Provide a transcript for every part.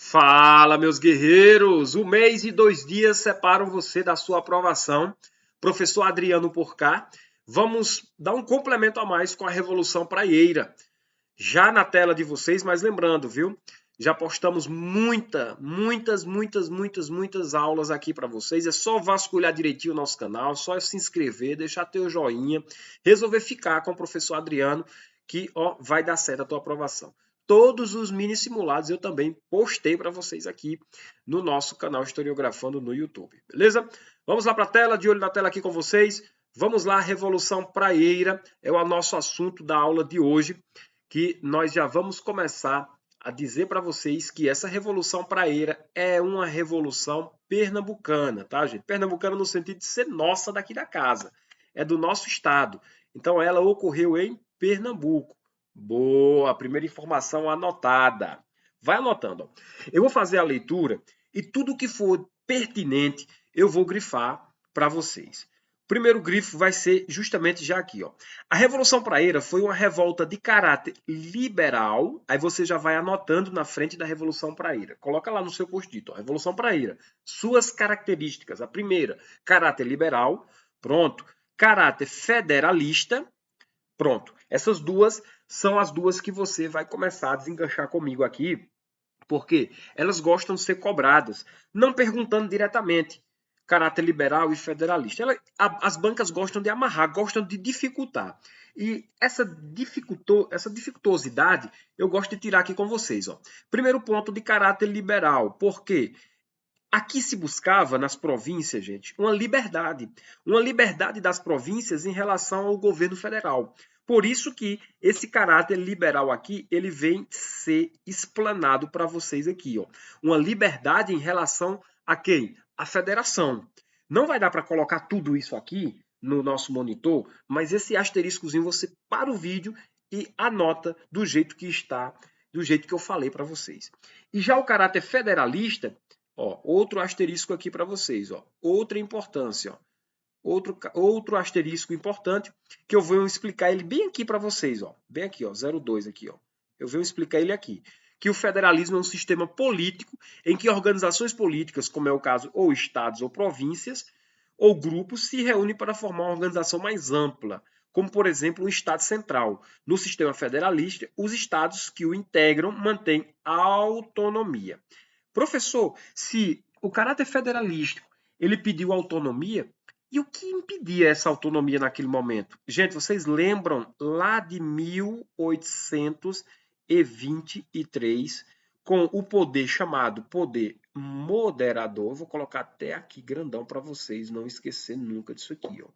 Fala, meus guerreiros! 1 mês e 2 dias separam você da sua aprovação. Professor Adriano por cá. Vamos dar um complemento a mais com a Revolução Praieira. Já na tela de vocês, mas lembrando, viu? Já postamos muitas aulas aqui para vocês. É só vasculhar direitinho o nosso canal, só se inscrever, deixar teu joinha, resolver ficar com o professor Adriano, que vai dar certo a tua aprovação. Todos os mini simulados eu também postei para vocês aqui no nosso canal Historiografando no YouTube, beleza? Vamos lá para a tela, de olho na tela aqui com vocês. Vamos lá, Revolução Praieira é o nosso assunto da aula de hoje, que nós já vamos começar a dizer para vocês que essa Revolução Praieira é uma revolução pernambucana, tá, gente? Pernambucana no sentido de ser nossa daqui da casa, é do nosso estado. Então ela ocorreu em Pernambuco. Boa, primeira informação anotada. Vai anotando. Eu vou fazer a leitura e tudo que for pertinente eu vou grifar para vocês. O primeiro grifo vai ser justamente já aqui, ó. A Revolução Praieira foi uma revolta de caráter liberal. Aí você já vai anotando na frente da Revolução Praieira. Coloca lá no seu post-it, ó, Revolução Praieira. Suas características. A primeira, caráter liberal. Pronto. Caráter federalista. Pronto. Essas duas são as duas que você vai começar a desenganchar comigo aqui, porque elas gostam de ser cobradas, não perguntando diretamente. Caráter liberal e federalista. As bancas gostam de amarrar, gostam de dificultar. E essa dificultosidade eu gosto de tirar aqui com vocês. Ó. Primeiro ponto de caráter liberal. Por quê? Aqui se buscava, nas províncias, gente, uma liberdade. Uma liberdade das províncias em relação ao governo federal. Por isso que esse caráter liberal aqui, ele vem ser explanado para vocês aqui. Ó. Uma liberdade em relação a quem? A federação. Não vai dar para colocar tudo isso aqui no nosso monitor, mas esse asteriscozinho você para o vídeo e anota do jeito que está, do jeito que eu falei para vocês. E já o caráter federalista, ó, outro asterisco aqui para vocês, ó, outra importância, ó. Outro asterisco importante que eu vou explicar ele bem aqui para vocês, ó, bem aqui, ó, 02 aqui, ó. Eu vou explicar ele aqui, que o federalismo é um sistema político em que organizações políticas, como é o caso ou estados ou províncias ou grupos, se reúnem para formar uma organização mais ampla, como por exemplo um estado central. No sistema federalista, os estados que o integram mantêm autonomia. Professor, se o caráter federalístico ele pediu autonomia, e o que impedia essa autonomia naquele momento? Gente, vocês lembram lá de 1823, com o poder chamado poder moderador. Vou colocar até aqui grandão para vocês não esquecer nunca disso aqui, ó.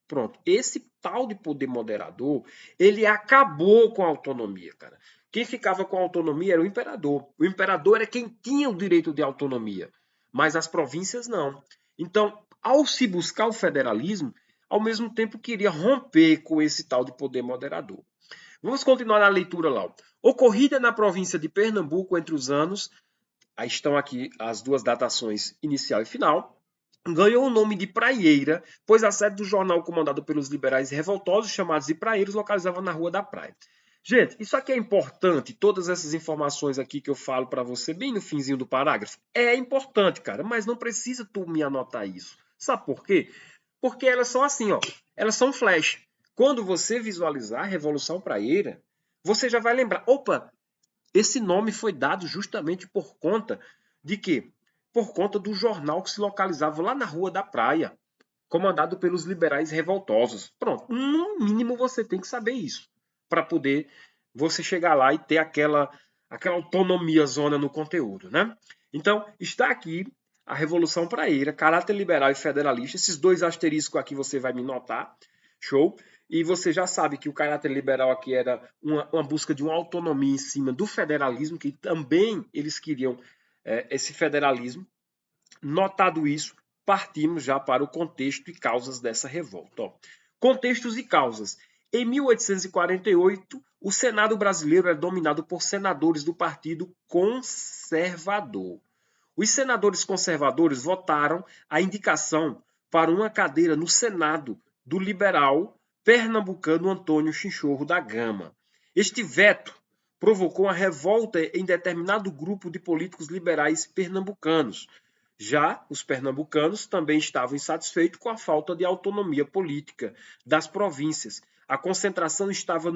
Pronto, esse tal de poder moderador, ele acabou com a autonomia, cara. Quem ficava com a autonomia era o imperador. O imperador era quem tinha o direito de autonomia, mas as províncias não. Então, ao se buscar o federalismo, ao mesmo tempo queria romper com esse tal de poder moderador. Vamos continuar na leitura lá. Ocorrida na província de Pernambuco entre os anos, aí estão aqui as duas datações inicial e final, ganhou o nome de Praieira, pois a sede do jornal comandado pelos liberais revoltosos, chamados de Praeiros, localizava na Rua da Praia. Gente, isso aqui é importante, todas essas informações aqui que eu falo para você, bem no finzinho do parágrafo, é importante, cara, mas não precisa tu me anotar isso. Sabe por quê? Porque elas são assim, ó, elas são flash. Quando você visualizar a Revolução Praieira, você já vai lembrar, opa, esse nome foi dado justamente por conta de quê? Por conta do jornal que se localizava lá na Rua da Praia, comandado pelos liberais revoltosos. Pronto, no mínimo você tem que saber isso, para poder você chegar lá e ter aquela autonomia zona no conteúdo, né? Então, está aqui a Revolução Praieira, caráter liberal e federalista. Esses dois asteriscos aqui você vai me notar, show? E você já sabe que o caráter liberal aqui era uma busca de uma autonomia em cima do federalismo, que também eles queriam esse federalismo. Notado isso, partimos já para o contexto e causas dessa revolta. Ó. Contextos e causas. Em 1848, o Senado brasileiro era dominado por senadores do Partido Conservador. Os senadores conservadores votaram a indicação para uma cadeira no Senado do liberal pernambucano Antônio Chinchorro da Gama. Este veto provocou uma revolta em determinado grupo de políticos liberais pernambucanos. Já os pernambucanos também estavam insatisfeitos com a falta de autonomia política das províncias. A concentração estava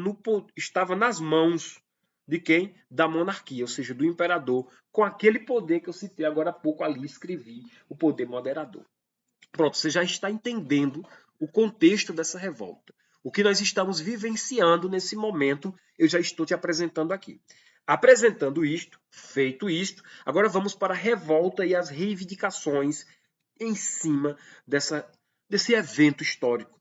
nas mãos de quem? Da monarquia, ou seja, do imperador, com aquele poder que eu citei agora há pouco ali, escrevi, o poder moderador. Pronto, você já está entendendo o contexto dessa revolta. O que nós estamos vivenciando nesse momento, eu já estou te apresentando aqui. Apresentando isto, feito isto, agora vamos para a revolta e as reivindicações em cima desse evento histórico.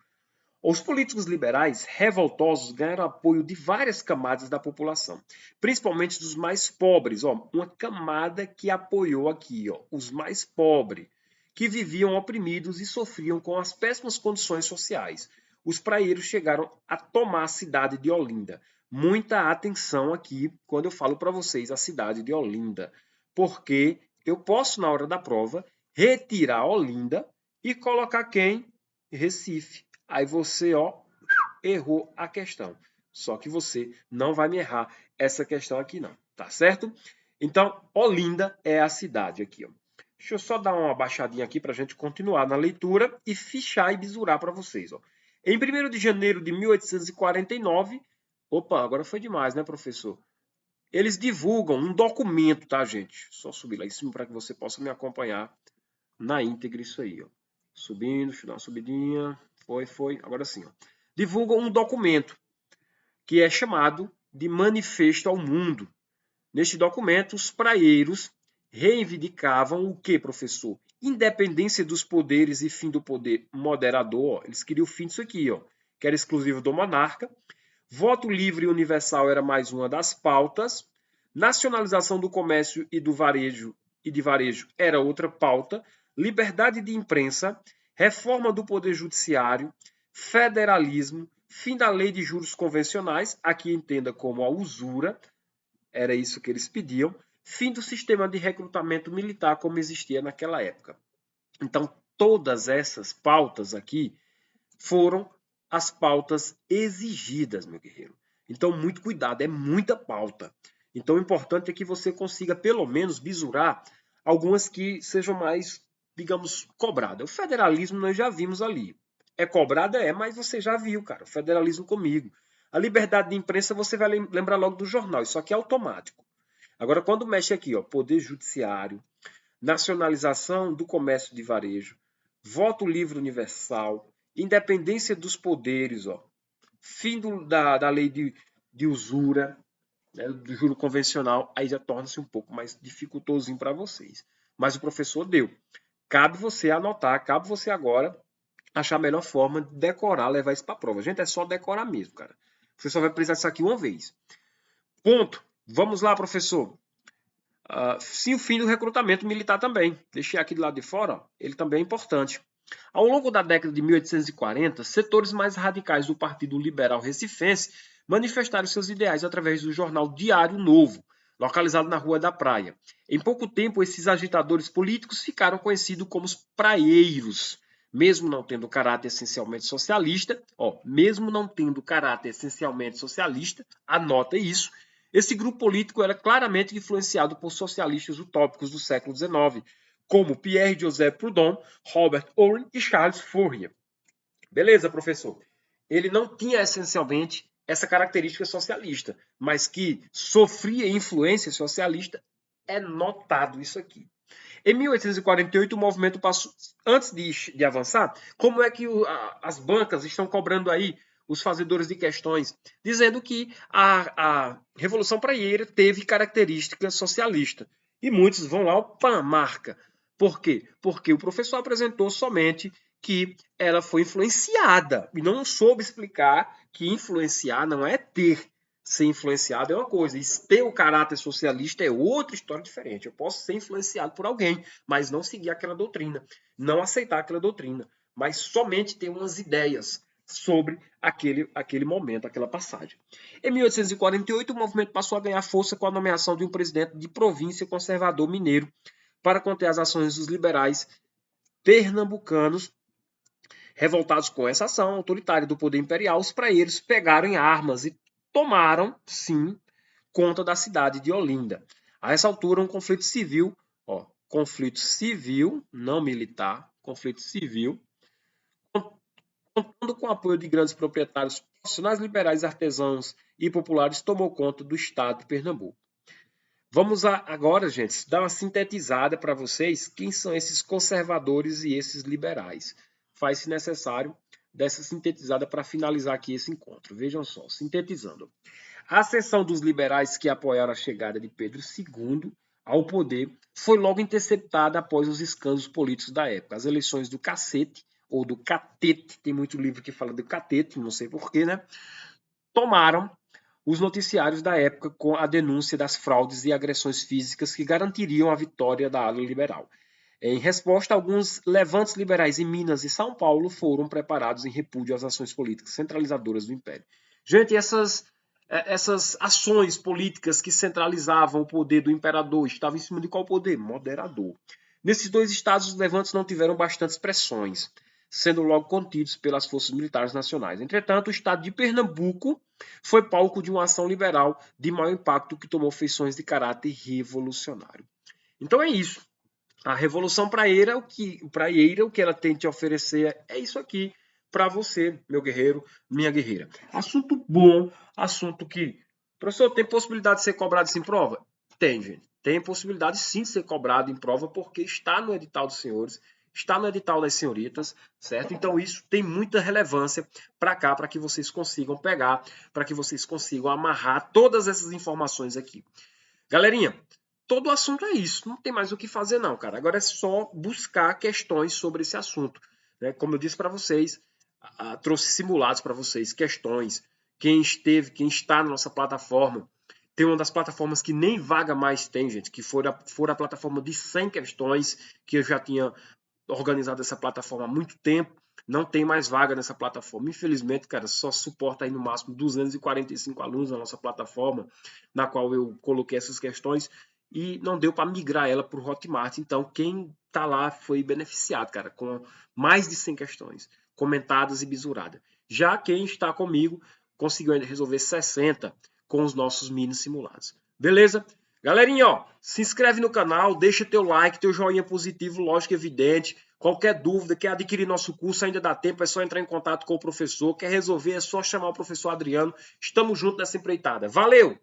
Os políticos liberais revoltosos ganharam apoio de várias camadas da população, principalmente dos mais pobres. Uma camada que apoiou aqui, os mais pobres, que viviam oprimidos e sofriam com as péssimas condições sociais. Os praieiros chegaram a tomar a cidade de Olinda. Muita atenção aqui quando eu falo para vocês a cidade de Olinda, porque eu posso, na hora da prova, retirar Olinda e colocar quem? Recife. Aí você, errou a questão. Só que você não vai me errar essa questão aqui não, tá certo? Então, Olinda é a cidade aqui, ó. Deixa eu só dar uma baixadinha aqui para a gente continuar na leitura e fichar e bisurar para vocês, ó. Em 1º de janeiro de 1849, opa, agora foi demais, né, professor? Eles divulgam um documento, tá, gente? Só subir lá em cima para que você possa me acompanhar na íntegra isso aí, ó. Subindo, deixa eu dar uma subidinha. Foi. Agora sim, ó. Divulgam um documento que é chamado de Manifesto ao Mundo. Neste documento, os praieiros reivindicavam o que, professor? Independência dos poderes e fim do poder moderador. Eles queriam o fim disso aqui, ó, que era exclusivo do monarca. Voto livre e universal era mais uma das pautas. Nacionalização do comércio e de varejo era outra pauta. Liberdade de imprensa, reforma do poder judiciário, federalismo, fim da lei de juros convencionais, aqui entenda como a usura, era isso que eles pediam, fim do sistema de recrutamento militar como existia naquela época. Então, todas essas pautas aqui foram as pautas exigidas, meu guerreiro. Então, muito cuidado, é muita pauta. Então, o importante é que você consiga, pelo menos, bisurar algumas que sejam mais, digamos, cobradas. O federalismo nós já vimos ali. É cobrada? É, mas você já viu, cara. O federalismo comigo. A liberdade de imprensa você vai lembrar logo do jornal. Isso aqui é automático. Agora, quando mexe aqui, ó, poder judiciário, nacionalização do comércio de varejo, voto livre universal, independência dos poderes, ó, fim da lei de usura, né, do juro convencional, aí já torna-se um pouco mais dificultosinho para vocês. Mas o professor deu. Cabe você anotar, cabe você agora achar a melhor forma de decorar, levar isso para a prova. Gente, é só decorar mesmo, cara. Você só vai precisar disso aqui uma vez. Ponto. Vamos lá, professor. Sim, o fim do recrutamento militar também. Deixei aqui do lado de fora, ó, ele também é importante. Ao longo da década de 1840, setores mais radicais do Partido Liberal Recifense manifestaram seus ideais através do jornal Diário Novo, localizado na Rua da Praia. Em pouco tempo, esses agitadores políticos ficaram conhecidos como os praieiros, mesmo não tendo caráter essencialmente socialista, anota isso. Esse grupo político era claramente influenciado por socialistas utópicos do século XIX, como Pierre-Joseph Proudhon, Robert Owen e Charles Fourier. Beleza, professor? Ele não tinha essencialmente essa característica socialista, mas que sofria influência socialista, é notado isso aqui. Em 1848, o movimento passou. Antes de avançar, como é que as bancas estão cobrando aí os fazedores de questões, dizendo que a Revolução Praieira teve característica socialista. E muitos vão lá, opa, marca. Por quê? Porque o professor apresentou somente que ela foi influenciada e não soube explicar que influenciar não é ter. Ser influenciado é uma coisa, e ter o caráter socialista é outra história diferente. Eu posso ser influenciado por alguém, mas não seguir aquela doutrina, não aceitar aquela doutrina, mas somente ter umas ideias sobre aquele momento, aquela passagem. Em 1848, o movimento passou a ganhar força com a nomeação de um presidente de província conservador mineiro para conter as ações dos liberais pernambucanos. Revoltados com essa ação autoritária do poder imperial, os praeiros pegaram em armas e tomaram, sim, conta da cidade de Olinda. A essa altura, um conflito civil, conflito civil, não militar, conflito civil, contando com o apoio de grandes proprietários profissionais liberais, artesãos e populares, tomou conta do estado de Pernambuco. Vamos agora, gente, dar uma sintetizada para vocês quem são esses conservadores e esses liberais. Faz-se necessário dessa sintetizada para finalizar aqui esse encontro. Vejam só, sintetizando. A seção dos liberais que apoiaram a chegada de Pedro II ao poder foi logo interceptada após os escândalos políticos da época. As eleições do cacete, ou do catete, tem muito livro que fala do catete, não sei porquê, né? Tomaram os noticiários da época com a denúncia das fraudes e agressões físicas que garantiriam a vitória da ala liberal. Em resposta, alguns levantes liberais em Minas e São Paulo foram preparados em repúdio às ações políticas centralizadoras do Império. Gente, essas ações políticas que centralizavam o poder do imperador estavam em cima de qual poder? Moderador. Nesses dois estados, os levantes não tiveram bastantes pressões, sendo logo contidos pelas forças militares nacionais. Entretanto, o estado de Pernambuco foi palco de uma ação liberal de maior impacto que tomou feições de caráter revolucionário. Então é isso. A Revolução Praieira, o que ela tem te oferecer é isso aqui para você, meu guerreiro, minha guerreira. Assunto bom, assunto que... Professor, tem possibilidade de ser cobrado isso em prova? Tem, gente. Tem possibilidade sim de ser cobrado em prova porque está no edital dos senhores, está no edital das senhoritas, certo? Então isso tem muita relevância para cá, para que vocês consigam pegar, para que vocês consigam amarrar todas essas informações aqui. Galerinha, todo o assunto é isso, não tem mais o que fazer não, cara. Agora é só buscar questões sobre esse assunto, né? Como eu disse para vocês, trouxe simulados para vocês, questões. Quem está na nossa plataforma, tem uma das plataformas que nem vaga mais tem, gente, que for a plataforma de 100 questões, que eu já tinha organizado essa plataforma há muito tempo, não tem mais vaga nessa plataforma. Infelizmente, cara, só suporta aí no máximo 245 alunos na nossa plataforma, na qual eu coloquei essas questões, e não deu para migrar ela para o Hotmart. Então, quem está lá foi beneficiado, cara, com mais de 100 questões, comentadas e bisuradas. Já quem está comigo conseguiu resolver 60 com os nossos mini simulados. Beleza? Galerinha, ó, se inscreve no canal, deixa teu like, teu joinha positivo, lógico, evidente. Qualquer dúvida, quer adquirir nosso curso, ainda dá tempo, é só entrar em contato com o professor. Quer resolver, é só chamar o professor Adriano. Estamos juntos nessa empreitada. Valeu!